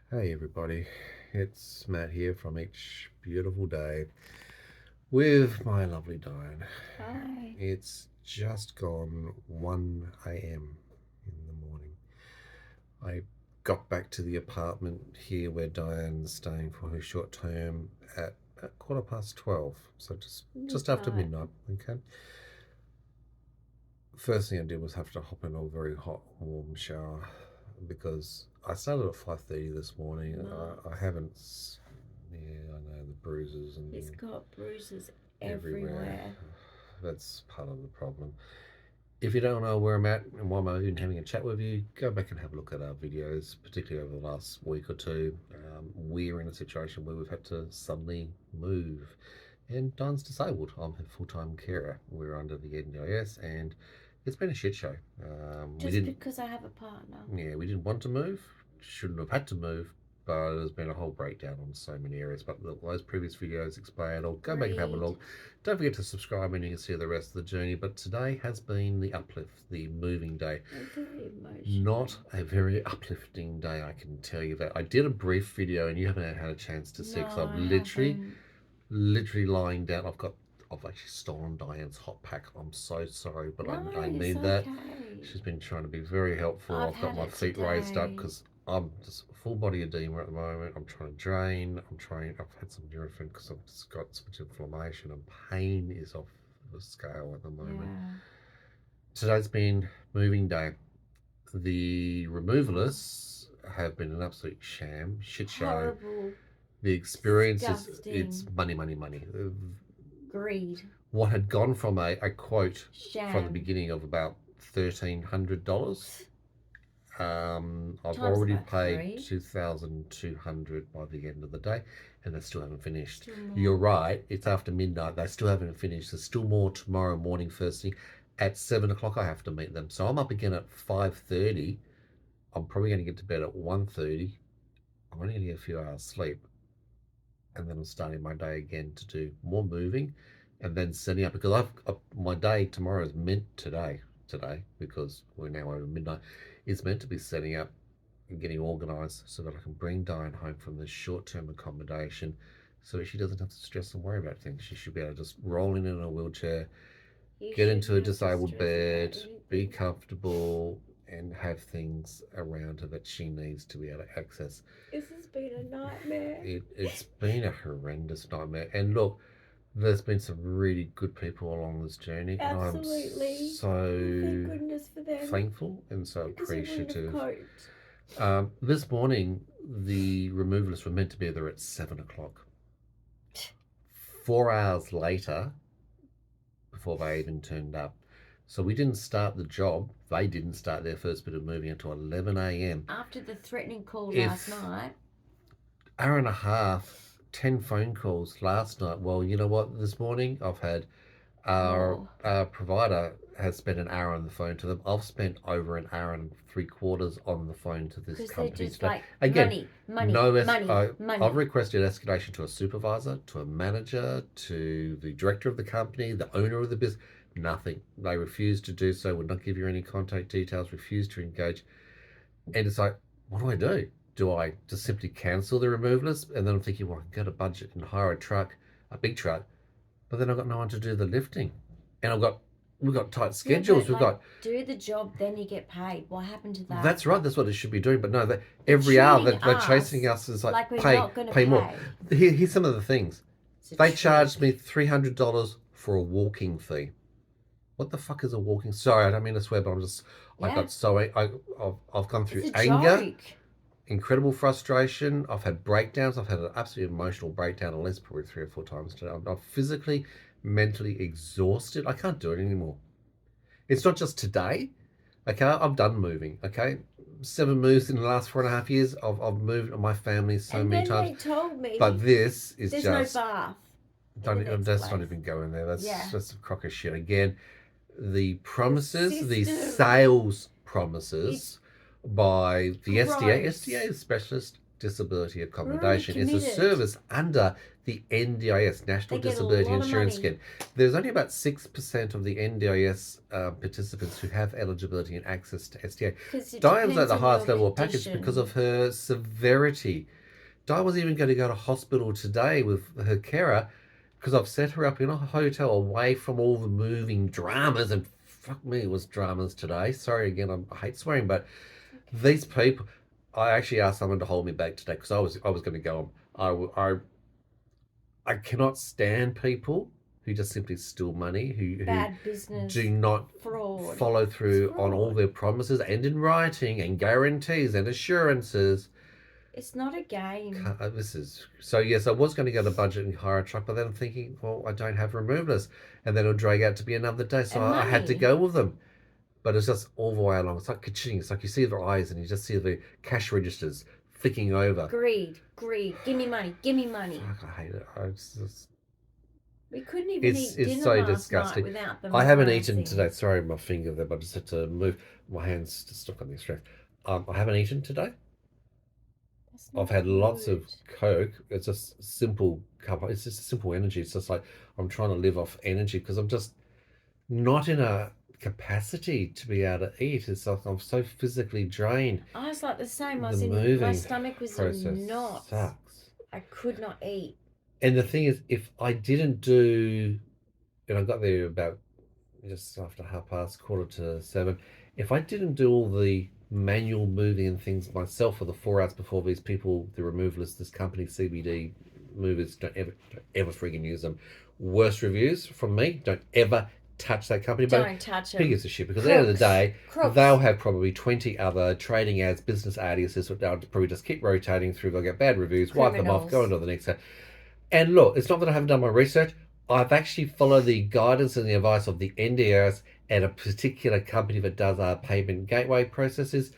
Hey everybody, it's Matt here from Each Beautiful Day with my lovely Dyan. Hi. It's just gone 1 a.m. in the morning. I got back to the apartment here where Dyan's staying for her short term at 12:15, so just after midnight. Okay. First thing I did was have to hop in a very hot, warm shower because I started at 5:30 this morning. I haven't. Yeah, I know the bruises and He's got bruises everywhere. everywhere. That's part of the problem. If you don't know where I'm at and why I'm even having a chat with you, go back and have a look at our videos, particularly over the last week or two. We're in a situation where we've had to suddenly move. And Don's disabled. I'm her full-time carer. We're under the NDIS and it's been a shit show. Just because I have a partner. Yeah, we didn't want to move. Shouldn't have had to move. But there's been a whole breakdown on so many areas. But those previous videos explain, or go back and have a look. Don't forget to subscribe and you can see the rest of the journey. But today has been the uplift, the moving day. Very emotional. Not a very uplifting day, I can tell you that. I did a brief video and you haven't had a chance to see because I'm literally lying down. I've actually stolen Diane's hot pack. I'm so sorry, but I need that. She's been trying to be very helpful. I've got my feet raised up because I'm just full body edema at the moment. I'm trying to drain. I've had some Nurofen because I've just got so much inflammation and pain is off the scale at the moment. Yeah. Today's been moving day. The removalists have been an absolute shit show. Horrible. The experience Disgusting. it's money. Greed. What had gone from a quote Sham. from the beginning of about $1,300. I've Times already about paid 3. $2,200 by the end of the day, and they still haven't finished. You're right. It's after midnight. They still haven't finished. There's still more tomorrow morning. First thing at 7 o'clock, I have to meet them. So I'm up again at 5:30. I'm probably going to get to bed at 1:30. I'm only going to get a few hours sleep, and then I'm starting my day again to do more moving, and then setting up because my day tomorrow is meant today because we're now over midnight. It's meant to be setting up and getting organised so that I can bring Diane home from this short-term accommodation, so she doesn't have to stress and worry about things. She should be able to just roll in a wheelchair, get into a disabled bed, be comfortable, and have things around her that she needs to be able to access. This has been a nightmare. It's been a horrendous nightmare. And look, there's been some really good people along this journey. Absolutely. And I'm so thank goodness for them. Thankful and so appreciative. Coped. This morning, the removalists were meant to be there at 7 o'clock. 4 hours later, before they even turned up. So we didn't start the job. They didn't start their first bit of moving until 11 a.m. After the threatening call last night. Hour and a half, 10 phone calls last night. Well, you know what? This morning I've had our provider has spent an hour on the phone to them. I've spent over an hour and 3/4 on the phone to this company today. Like, again, money. I've requested escalation to a supervisor, to a manager, to the director of the company, the owner of the business. Nothing. They refuse to do so, would not give you any contact details, refuse to engage. And it's like, what do I do? Do I just simply cancel the removalists? And then I'm thinking, well, I can go to budget and hire a truck, a big truck, but then I've got no one to do the lifting. And we've got tight schedules. We've got do the job, then you get paid. What happened to that? That's right. That's what it should be doing. But no, every hour that they're chasing us is like pay more. Here's some of the things. They charged me $300 for a walking fee. What the fuck is a walking? Sorry, I don't mean to swear, but I've gone through anger, incredible frustration. I've had breakdowns. I've had an absolute emotional breakdown at least probably 3 or 4 times today. I'm physically, mentally exhausted. I can't do it anymore. It's not just today. Okay, I've done moving. Okay, 7 moves in the last 4.5 years. I've moved my family so many times. They told me, but this is there's just no bath. Let's not even go in there. That's just a crock of shit again. The promises, the sales promises by the SDA specialist disability accommodation. Really It's a committed. service under the NDIS, National They get a Disability lot of Insurance money. Scheme. There's only about 6% of the NDIS participants who have eligibility and access to SDA. 'Cause it Diane was at depends the on highest your level of package condition. because of her severity. Diane was even going to go to hospital today with her carer because I've set her up in a hotel away from all the moving dramas, and fuck me, it was dramas today. Sorry again, I hate swearing, but these people, I actually asked someone to hold me back today because I was going to go on. I cannot stand people who just simply steal money, who Bad business. do not Fraud. follow through It's on all fraud. their promises and in writing and guarantees and assurances. It's not a game. This is so. Yes, I was going to go to budget and hire a truck, but then I'm thinking, well, I don't have removalists, and then it'll drag out to be another day, so And I had to money. go with them. But it's just all the way along. It's like ka-ching. It's like you see their eyes and you just see the cash registers flicking over. Greed. Give me money. Give me money. Fuck, I hate it. We couldn't even It's eat dinner so last disgusting. night without them. I haven't pricing. eaten today. Sorry, my finger there, but I just had to move my hands to stuck on the strap. I haven't eaten today. That's not I've had lots of good. Coke. It's just simple cup. It's just a simple energy. It's just like I'm trying to live off energy because I'm just not in a capacity to be able to eat. It's like I'm so physically drained. I was like the same. I The was in. My moving stomach was process in knots. sucks. I could not eat. And the thing is, if I didn't do, and I got there about just after 7:15. If I didn't do all the manual moving and things myself for the 4 hours before these people, the removalists, this company, CBD movers, don't ever friggin' use them. Worst reviews from me. Don't ever touch that company. But Don't touch who them. gives a shit? Because at the end of the day, Crooks. they'll have probably 20 other trading ads, business aliases, that they'll probably just keep rotating through. They'll get bad reviews, wipe them off, go Criminals. on to the next ad. And look, it's not that I haven't done my research. I've actually followed the guidance and the advice of the NDIS and a particular company that does our payment gateway processes,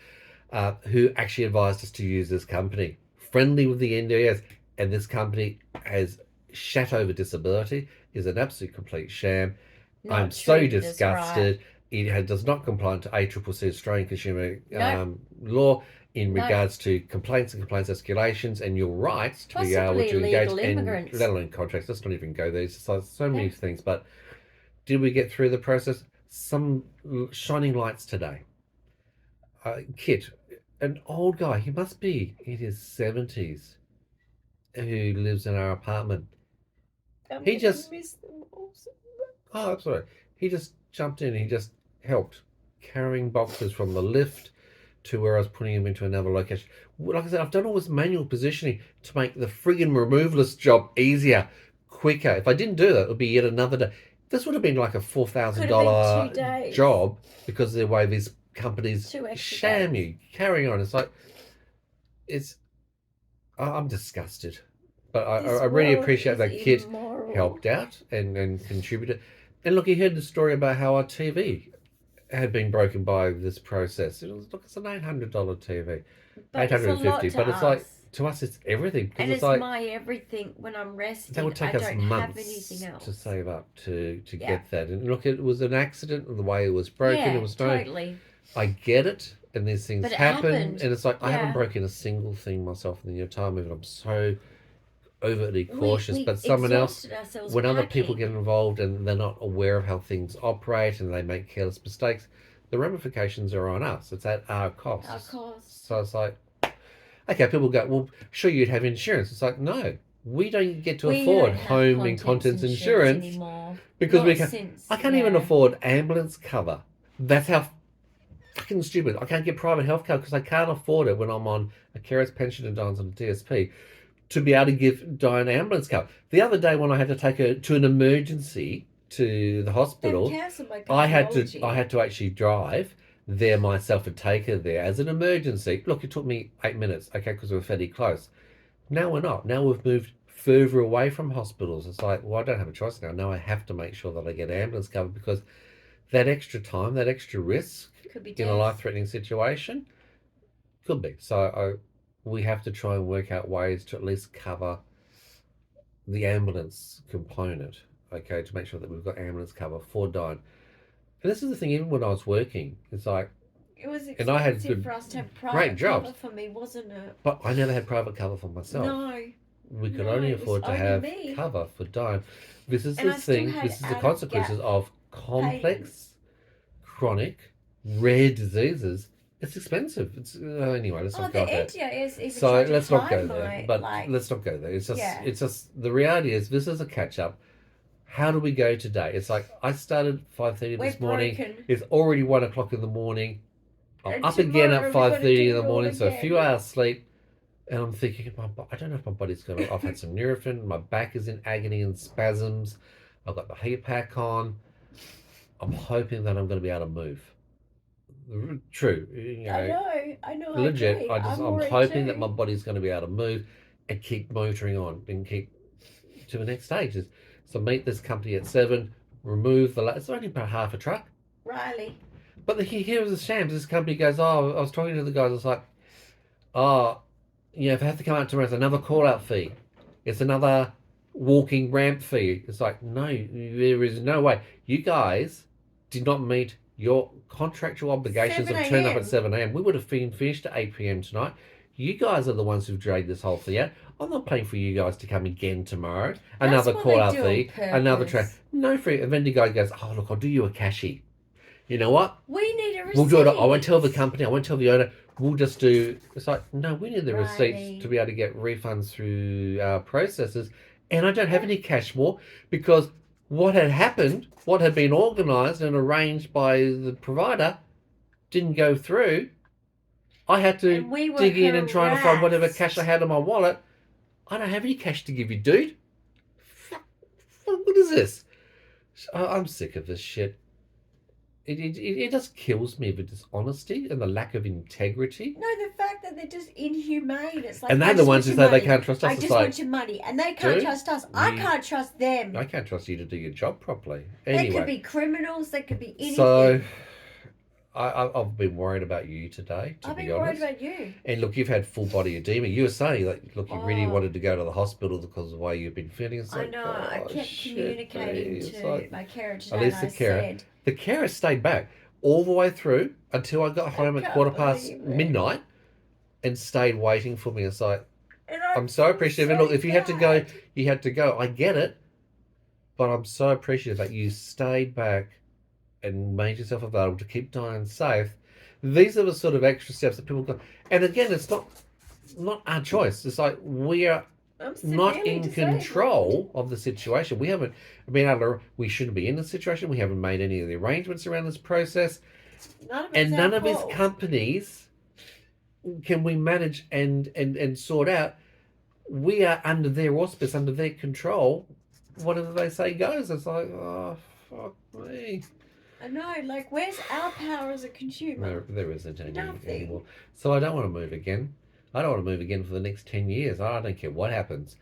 who actually advised us to use this company. Friendly with the NDIS, and this company has shat over disability, is an absolute complete sham. Not I'm so treated as disgusted. right. It does not comply to ACCC Australian Consumer Nope. Law in Nope. regards to complaints and complaints escalations and your rights to be able Possibly to engage illegal in, immigrants. let alone contracts. Let's not even go there. It's like so many Yeah. things. But did we get through the process? Some shining lights today. Kit, an old guy, he must be in his 70s, who lives in our apartment. He just- miss them also. Oh, that's all right. He just jumped in. He just helped carrying boxes from the lift to where I was putting him into another location. Like I said, I've done all this manual positioning to make the friggin' removalist job easier, quicker. If I didn't do that, it would be yet another day. This would have been like a $4,000 Could have been 2 days. job because of the way these companies 2 extra sham days. you. Carrying on. It's like, I'm disgusted. But I really appreciate that kid helped out and contributed. And look, he heard the story about how our TV had been broken by this process. Look, it's an $800 TV, But it's a lot $850. to But it's like, us. to us, it's everything. Because And it's it's like, my everything when I'm resting. that would take I us don't have months anything else. to save up to Yeah. get that. And look, it was an accident, the way it was broken. Yeah, It was totally. I get it, and these things But it happen. happened. And it's like, I haven't Yeah. broken a single thing myself in the time of it. I'm so overtly We- cautious. we But someone else, exhausted ourselves when other people packing. get involved and they're not aware of how things operate and they make careless mistakes, the ramifications are on us. It's at our cost. Our cost. So it's like, okay, people go, well, sure, you'd have insurance. It's like, no, we don't get to We afford don't have home and contents insurance anymore. because we Not can. since, I can't even yeah. afford ambulance cover. That's how fucking stupid. I can't get private health cover because I can't afford it when I'm on a carer's pension and Dian's on a DSP to be able to give Dian ambulance cover. The other day when I had to take her to an emergency to the hospital, They've cancelled my I had cardiology. to actually drive there myself and take her there as an emergency. Look, it took me 8 minutes, okay, because we were fairly close. Now we're not. Now we've moved further away from hospitals. It's like, well, I don't have a choice now. Now I have to make sure that I get ambulance cover because that extra time, that extra risk Could be in a death. life-threatening situation could be. So we have to try and work out ways to at least cover the ambulance component, okay, to make sure that we've got ambulance cover for Dian. And this is the thing, even when I was working, it's like, It was expensive And I had good, for us to have great private jobs. cover for me, wasn't it? But I never had private cover for myself. No. We could No, only it was afford to only have me. cover for Dyan. This is And the I still thing. had This is the out of consequences gap of complex, chronic, rare diseases. It's expensive. It's anyway. Let's not go there. is So let's not go there. But let's not go there. It's just, yeah. it's just the reality is this is a catch up. How do we go today? It's like I started 5:30 this morning. Broken. It's already 1 o'clock in the morning. I'm And up again at tomorrow we're gonna 5:30 do in the it all morning, so a again. few hours sleep. And I'm thinking, I don't know if my body's going to... I've had some Nurofen. My back is in agony and spasms. I've got the heat pack on. I'm hoping that I'm going to be able to move. True. You know, I know. legit. I agree. I'm hoping that my body's going to be able to move and keep motoring on and keep to the next stages. So meet this company at 7, remove the... It's only about half a truck. Riley. But here's the shams. This company goes, oh, I was talking to the guys. It's like, oh... You know, if I have to come out tomorrow, it's another call-out fee. It's another walking ramp fee. It's like, no, there is no way. You guys did not meet your contractual obligations of turning up at 7 a.m. We would have been finished at 8 p.m. tonight. You guys are the ones who've dragged this whole thing out. I'm not paying for you guys to come again tomorrow. Another call-out fee. Another track. No free. And then the guy goes, oh, look, I'll do you a cashie. You know what? We need a receipt. We'll do it. I won't tell the company. I won't tell the owner. We'll just do... It's like, no, we need the receipts to be able to get refunds through our processes. And I don't have any cash more because what had happened, what had been organised and arranged by the provider didn't go through. I had to dig in and try to find whatever cash I had in my wallet. I don't have any cash to give you, dude. What is this? I'm sick of this shit. It just kills me, the dishonesty and the lack of integrity. No, the fact that they're just inhumane. It's like, and they're the ones who say they can't trust us. I just want your money, and they can't trust us. I can't trust them. I can't trust you to do your job properly. Anyway, they could be criminals. They could be anything. So, I've been worried about you today, to be honest. I've been worried about you. And look, you've had full body edema. You were saying that, look, you really wanted to go to the hospital because of the way you've been feeling. It's like, I know. I kept communicating to my carer today. At least the carer stayed back all the way through until I got home at 1:15 midnight and stayed waiting for me. It's like, I'm so appreciative. And look, if you had to go, you had to go. I get it. But I'm so appreciative that you stayed back and made yourself available to keep Dyan safe. These are the sort of extra steps that people go. And again, it's not our choice. It's like we are not in control of the situation. We haven't been able to. We shouldn't be in the situation. We haven't made any of the arrangements around this process. None of these companies can we manage and sort out. We are under their auspice, under their control. Whatever they say goes. It's like, oh, fuck me. I know, like, where's our power as a consumer? There isn't any anymore. So I don't want to move again. I don't want to move again for the next 10 years. I don't care what happens.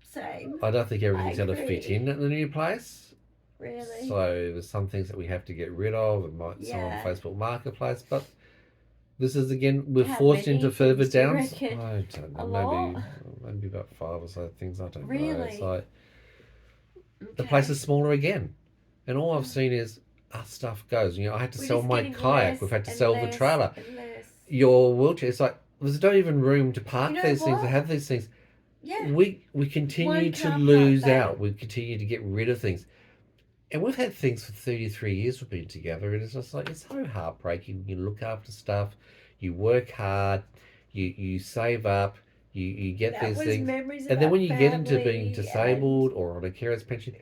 Same. I don't think everything's going to fit in at the new place. Really? So there's some things that we have to get rid of. It might sell on Facebook Marketplace, but this is again, we're forced into further downs. I don't know. Maybe about 5 or so things. I don't know. It's like the place is smaller again. And all I've seen is our stuff goes. You know, I had to sell my kayak. We've had to sell the trailer. Your wheelchair. It's like there's not even room to park these things, to have these things. Yeah. We continue to lose out. We continue to get rid of things. And we've had things for 33 years we've been together, and it's just like, it's so heartbreaking. You look after stuff, you work hard, you save up, you get these things. And then when you get into being disabled or on a carer's pension,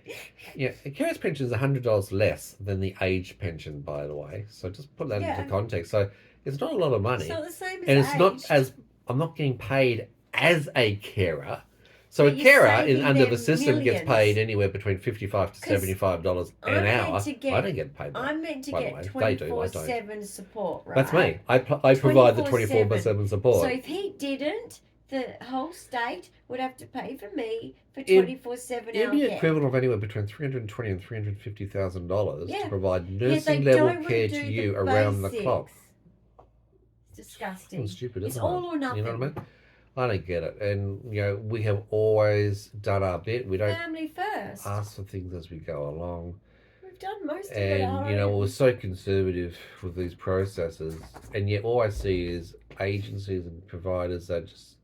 a carer's pension is $100 less than the age pension, by the way. So just put that into context. So it's not a lot of money. It's not the same as and it's not as, I'm not getting paid as a carer. So a carer under the system gets paid anywhere between $55 to $75 an hour. I don't get paid that. I'm meant to get 24/7 support, right? That's me. I provide the 24/7 support. So if he didn't, the whole state would have to pay for me for 24/7. It'd be equivalent of anywhere between $320,000 and $350,000 to provide nursing level care to you around the clock. It's disgusting. It's stupid, isn't it? It's all or nothing. You know what I mean? I don't get it. And, you know, we have always done our bit. We don't family first. ask for things as we go along. we've done most of it. And, you know, we're so conservative with these processes. And yet all I see is agencies and providers that just,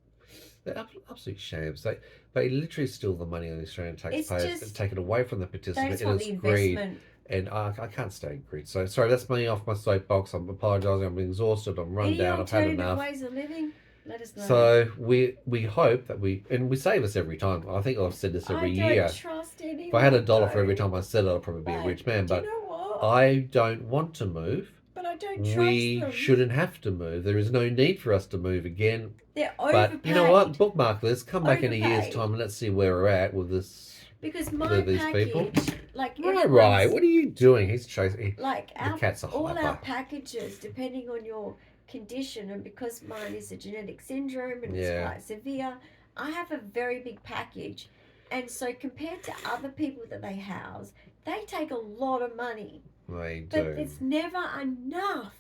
they're absolute shams. They literally steal the money on the Australian taxpayers and take it away from the participant. They just And want it's the greed. investment. And I can't stand greed. So, sorry, that's me off my soapbox. I'm apologising. I'm exhausted. I'm run down. I've had enough. Ways of living? Let us know. So we hope that we say this every time. I think I've said this every year. I don't trust anyone. If I had $1 for every time I said it, I'd probably be a rich man. Do But you know what? I don't want to move. But I don't trust We them. shouldn't have to move. There is no need for us to move again. They're overpaid. But you know what? Bookmark this. Come back in a year's Overpaid. time and let's see where we're at with this. Because my these package, people. like Right. What are you doing? He's chasing. like The cat's a all our hyper. packages, depending on your condition, and because mine is a genetic syndrome and Yeah. it's quite severe, I have a very big package, and so compared to other people that they house, they take a lot of money, They but do. it's never enough.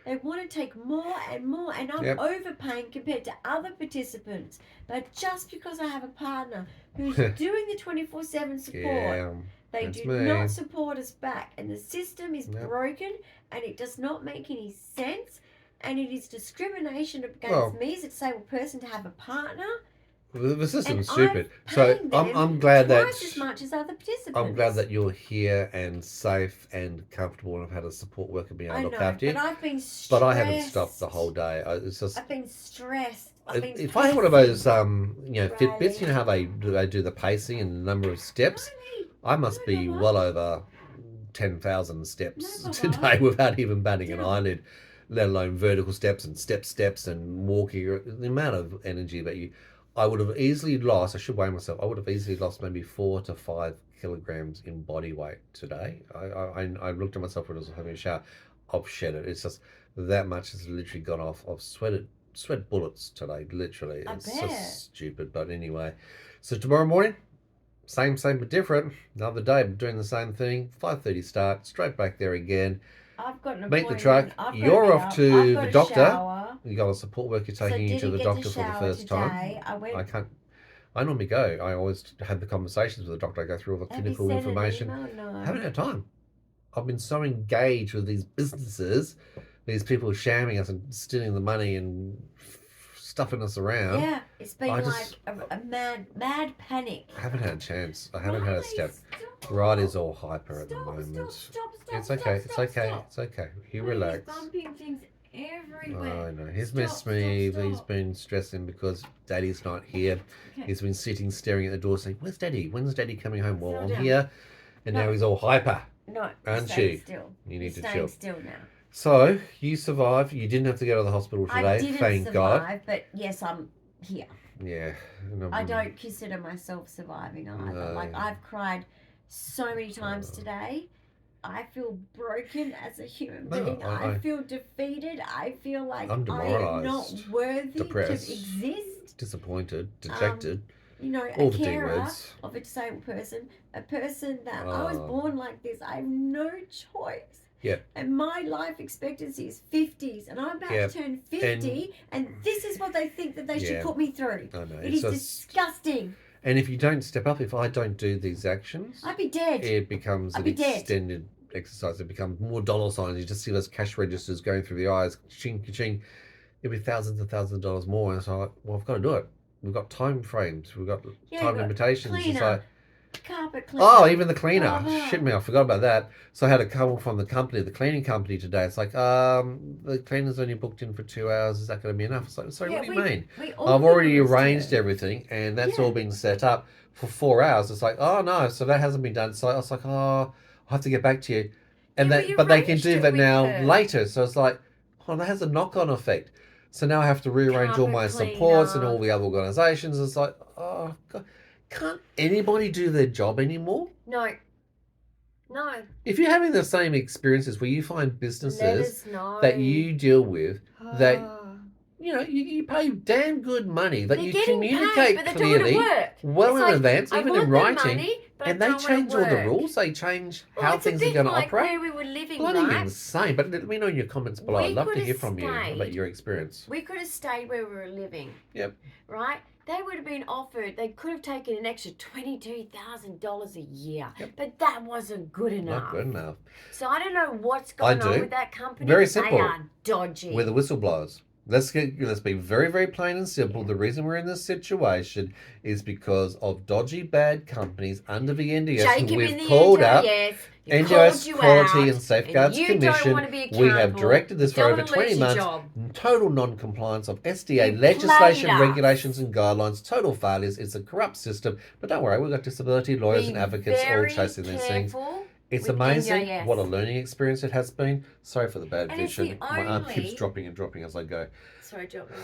They want to take more and more, and I'm overpaying compared to other participants. But just because I have a partner who's doing the 24/7 support, Yeah. they That's do me. not support us back, and the system is Yep. broken, and it does not make any sense, and it is discrimination against Well- me as a disabled person to have a partner. The system's And stupid. I'm So paying I'm them glad that twice as much as other participants. I'm glad that you're here and safe and comfortable and have had a support worker being I able to know, look after you. but I've been stressed. But I haven't stopped the whole day. It's just I've been stressed. I've been if I had one of those Riley. Fitbits, you know how they do the pacing and the number of steps. I must be No, well over 10,000 steps No, today without even batting an Yeah. eyelid, let alone vertical steps and steps and walking. The amount of energy that I would have easily lost. I should weigh myself. I would have easily lost maybe 4 to 5 kilograms in body weight today. I looked at myself when I was having a shower. I've shed it. It's just that much has literally gone off. I've sweat bullets today. Literally, I it's bet. just stupid. But anyway, so tomorrow morning. Same but different. Another day, doing the same thing. 5:30 start, straight back there again. I've got an Meet the appointment. truck. I've got You're to off get up. to I've got the a doctor. shower. You got a support worker So taking you did to he the get doctor to for the shower first time. today? I went. I can't. I normally go. I always had the conversations with the doctor. I go through all the Have you clinical sent information. An email? No. I haven't had time. I've been so engaged with these businesses, these people shamming us and stealing the money and stuffing us around. Yeah, it's been I like just- a mad panic. I haven't had a chance. I haven't had a step. Stop. Riley's all hyper at the Stop, moment. Stop. It's okay. It's Stop, okay. stop. It's okay. You He's relax. bumping things everywhere. I know. He's Stop, missed me. stop, He's stop. been stressing because Daddy's not here. Okay. He's been sitting, staring at the door, saying, "Where's Daddy? When's Daddy coming home?" Well, Settle I'm down. here, and No. now he's all hyper. No, Aren't stay you? still. You need to Staying chill. still now. So you survived. You didn't have to go to the hospital I today. didn't Thank survive, God. but yes, I'm here. Yeah. I don't consider myself surviving either. No. Like, I've cried so many times today. I feel broken as a human No, being. I- I feel defeated. I feel like I'm I am not demoralised, worthy depressed. to exist. Disappointed, dejected, You know, all a the D carer words. of a disabled person, a person that I was Oh. born like this. I have no choice. Yeah. And my life expectancy is 50s, and I'm about Yeah. to turn 50, and this is what they think that they should Yeah. put me through. I know. It It's is just, disgusting. and if you don't step up, if I don't do these actions, I'd be dead. it becomes I'd an be dead. extended exercise. It becomes more dollar signs. You just see those cash registers going through the eyes, ching, ching. It'll be thousands and thousands of dollars more. And so, well, I've got to do it. We've got time frames. We've got Yeah, time we've got limitations. It's cleaner. like, Carpet cleaner. oh, even the cleaner. Oh. Shit me, I forgot about that. So I had a call from the company, the cleaning company today. It's like, the cleaner's only booked in for 2 hours. Is that going to be enough? It's like, sorry, Yeah, what do you mean? we all I've already think it was arranged to- everything, and that's Yeah. all been set up for 4 hours. It's like, oh no, so that hasn't been done. So I was like, oh, I'll have to get back to you. And Yeah, that, we but they can arranged do it that with now her. later. So it's like, oh, that has a knock-on effect. So now I have to rearrange all Carpet my supports and cleaner. all the other organisations. It's like, oh God, can't anybody do their job anymore? No. No. If you're having the same experiences where you find Let businesses us know. that you deal with, that Ah. you pay damn good money that They're you getting communicate paid, but they're clearly, doing work. well It's in like, advance, I even want in the writing, money, but and I they don't wanna change all the work. rules. They change Well, how it's a things are bit going to like operate. where we were living, Bloody right? insane. But let me know in your comments below. I'd We love to could hear have from you about stayed. your experience. We could have stayed where we were living. Yep. Right? They would have been offered, they could have taken an extra $22,000 a year. Yep. But that wasn't good enough. Not good enough. So I don't know what's going on with that company. Very simple. They are dodgy. We're the whistleblowers. Let's be very, very plain and simple. Yeah. The reason we're in this situation is because of dodgy, bad companies under the NDS who we've called out. NDS Quality and Safeguards Commission. We have directed this for over 20 months. Total non-compliance of SDA legislation, regulations and guidelines. Total failures. It's a corrupt system. But don't worry, we've got disability lawyers and advocates all chasing these things. It's amazing what a learning experience it has been. Sorry for the bad vision. My arm keeps dropping and dropping as I go. Sorry, drop me.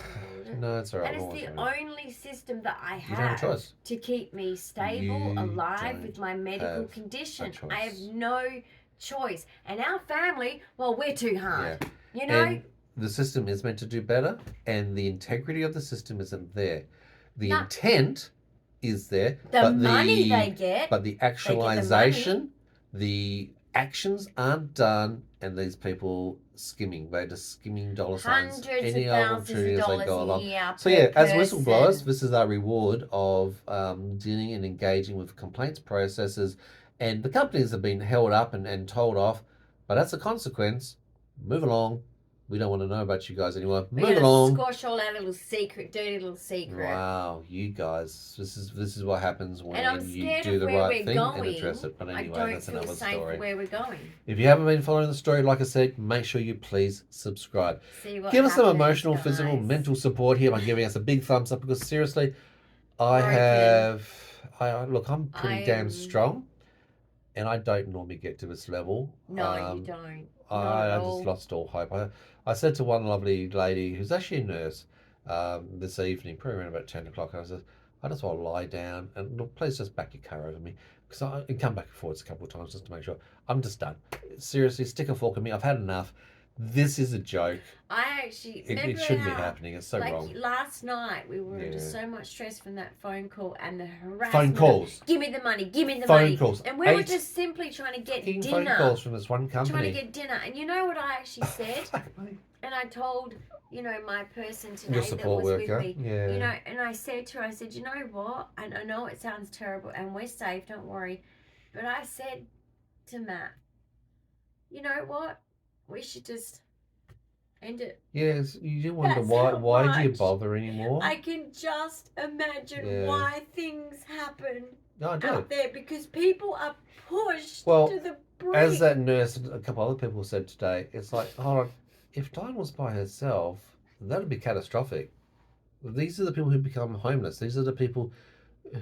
No, it's all right. And it's the only system that I You don't have a choice. to keep me stable, alive with my medical condition. I have no choice. And our family, well, we're too hard. Yeah. You know? And the system is meant to do better, and the integrity of the system isn't there. The intent is there. The money they get. But the actualization, the actions aren't done, and these people skimming. They're just skimming dollar signs. Hundreds of thousands of dollars a year. So yeah, as whistleblowers, this is our reward of dealing and engaging with complaints processes, and the companies have been held up and told off, but that's a consequence. Move along. We don't want to know about you guys anymore. Move along. Squash all our little secret, dirty little secret. Wow, you guys, this is what happens when you do the right thing and address it. But anyway, that's another story. Where we're going. If you haven't been following the story, like I said, make sure you please subscribe. Give us some emotional, physical, mental support here by giving us a big thumbs up, because seriously, I'm pretty damn strong, and I don't normally get to this level. No, you don't. I just lost all hope. I said to one lovely lady who's actually a nurse this evening, probably around about 10 o'clock, I said, I just want to lie down and look, please just back your car over me, because I can come back and forwards a couple of times just to make sure. I'm just done. Seriously, stick a fork in me. I've had enough. This is a joke. It shouldn't be happening. It's so wrong. Last night, we were under so much stress from that phone call and the harassment. Phone calls. Give me the money. Give me the money. Phone calls. And we were just simply trying to get dinner. Phone calls from this one company. Trying to get dinner. And you know what I actually said? And I told, my person today your support that was worker. with me. Yeah. And I said to her, you know what? And I know it sounds terrible, and we're safe, don't worry. But I said to Matt, you know what? We should just end it. Yes, you do wonder why do you bother anymore? I can just imagine why things happen out there, because people are pushed to the brink. As that nurse and a couple other people said today, it's like, hold on, if Dyan was by herself, that would be catastrophic. These are the people who become homeless. These are the people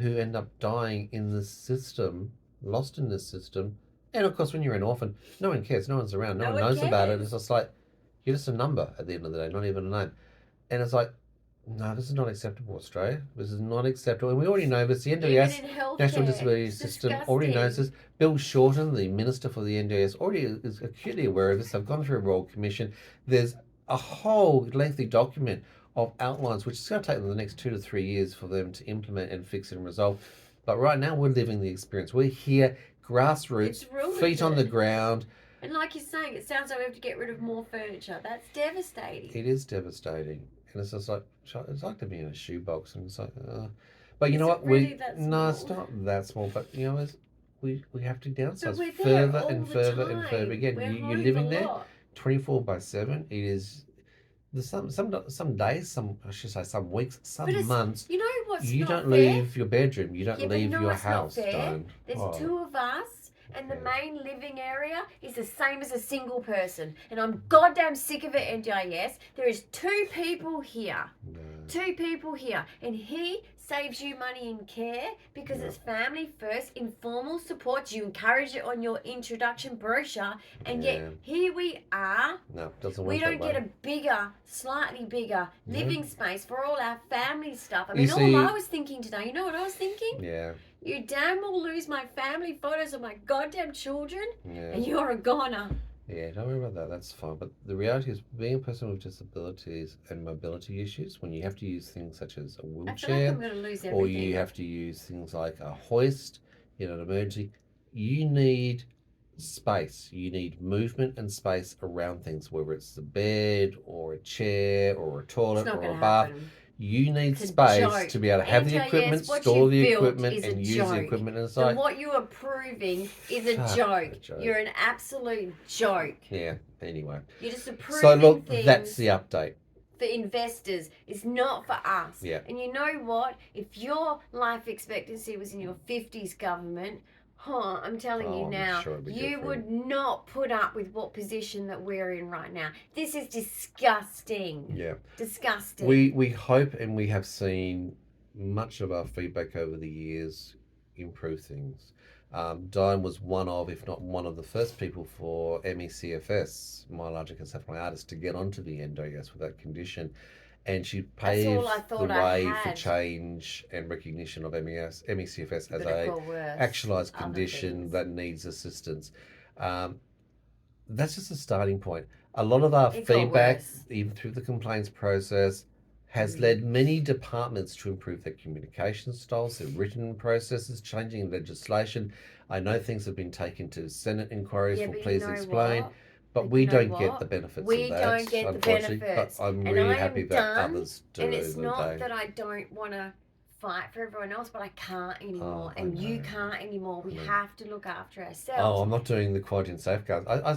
who end up dying in this system, lost in this system. And of course, when you're an orphan, no one cares. No one's around. No one knows about it. It's just like, you're just a number at the end of the day, not even a name. And it's like, no, this is not acceptable, Australia. This is not acceptable. And we already know this. The NDS, National Disability System, already knows this. Bill Shorten, the Minister for the NDS, already is acutely aware of this. They've gone through a Royal Commission. There's a whole lengthy document of outlines, which is going to take them the next 2 to 3 years for them to implement and fix and resolve. But right now, we're living the experience. We're here, grassroots, feet on the ground. And like you're saying, it sounds like we have to get rid of more furniture. That's devastating. It is devastating. And it's just like, it's like to be in a shoebox. And it's like, but you know what? No, it's not that small. But, we have to downsize further and further and further again. You're living there 24/7. It is, there's some days, some weeks, some months. You know what's you not don't fair? Leave your bedroom. You don't leave your house. There's 2 of us. And the main living area is the same as a single person. And I'm goddamn sick of it, NDIS. There is 2 people here. No. 2 people here. And he saves you money in care because it's family first, informal support. You encourage it on your introduction brochure. And yet here we are. No, doesn't work. We don't get a bigger, slightly bigger living space for all our family stuff. I mean, all I was thinking today, you know what I was thinking? Yeah. You damn well lose my family photos of my goddamn children, and you're a goner. Yeah, don't worry about that. That's fine. But the reality is, being a person with disabilities and mobility issues, when you have to use things such as a I feel like wheelchair, I'm going to lose everything. or you have to use things like a hoist in an emergency, you need space. You need movement and space around things, whether it's the bed or a chair or a toilet or a bath. You need space to be able to have the equipment, store the equipment, and use the equipment inside. So what you are proving is a joke. You're an absolute joke. Yeah, anyway. You're just approving So look, things that's the update. for investors. It's not for us. Yeah. And you know what? If your life expectancy was in your 50s, government, I'm telling you now, sure you would not put up with what position that we're in right now. This is disgusting. Yeah. Disgusting. We hope, and we have seen much of our feedback over the years improve things. Dyan was one of, if not one of the first people for ME/CFS, myalgic encephalomyelitis, to get onto the NDIS with that condition. And she paved the way for change and recognition of ME/CFS as a actualized condition that needs assistance. That's just a starting point. A lot of our feedback, even through the complaints process, has led many departments to improve their communication styles, their written processes, changing legislation. I know things have been taken to Senate inquiries for Please Explain. But we don't get the benefits of that. We don't get the benefits. But I'm really happy that others do. And it's not that I don't want to fight for everyone else, but I can't anymore. And you can't anymore. We have to look after ourselves. Oh, I'm not doing the quarantine safeguards. I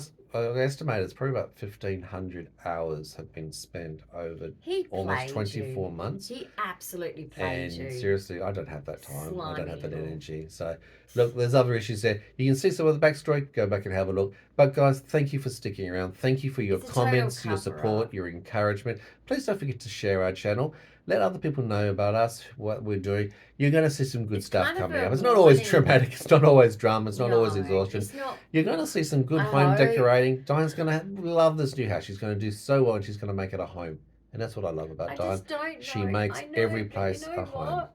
estimate it's probably about 1,500 hours have been spent over almost 24 months. He absolutely played you. And seriously, I don't have that time. I don't have that energy. So, look, there's other issues there. You can see some of the backstory. Go back and have a look. But, guys, thank you for sticking around. Thank you for your comments, your support, your encouragement. Please don't forget to share our channel. Let other people know about us, what we're doing. You're going to see some good stuff coming up. It's not always traumatic. It's not always drama. It's not always exhaustion. You're going to see some good home decorating. Dyan's going to love this new house. She's going to do so well, and she's going to make it a home. And that's what I love about Dyan. She makes every place a home.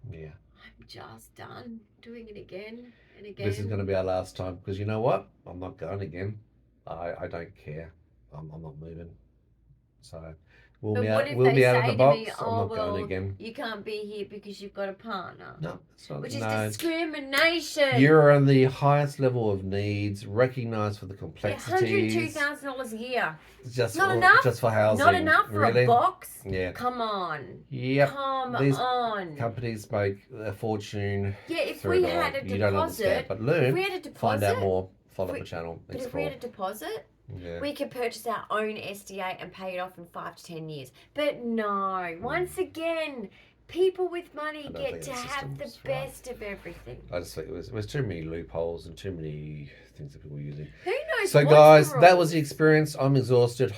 Yeah. I'm just done doing it again and again. This is going to be our last time, because you know what? I'm not going again. I don't care. I'm not moving. So... We'll be out of the box. I'm not going again. You can't be here because you've got a partner. No, it's not. Which is discrimination. You're on the highest level of needs, recognised for the complexities. $102,000 a year. Not enough. Just for housing. Not enough for a box. Yeah. Come on. Yep. Come on. Companies make a fortune. Yeah. If we had a deposit, you don't understand, but learn. If we had a deposit, find out more. Follow the channel. But if we had a deposit. Yeah. We could purchase our own SDA and pay it off in 5 to 10 years. But no, once again, people with money get to have the best of everything. I just think it was too many loopholes and too many things that people were using. Who knows? So guys, that was the experience. I'm exhausted.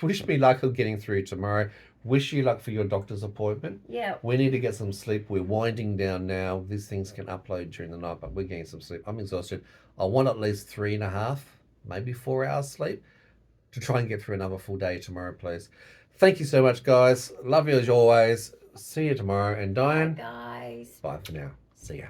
Wish me luck of getting through tomorrow. Wish you luck for your doctor's appointment. Yeah. We need to get some sleep. We're winding down now. These things can upload during the night, but we're getting some sleep. I'm exhausted. I want at least 3.5, maybe 4 hours sleep to try and get through another full day tomorrow, please. Thank you so much, guys. Love you as always. See you tomorrow. And Dyan, bye, guys. Bye for now. See ya.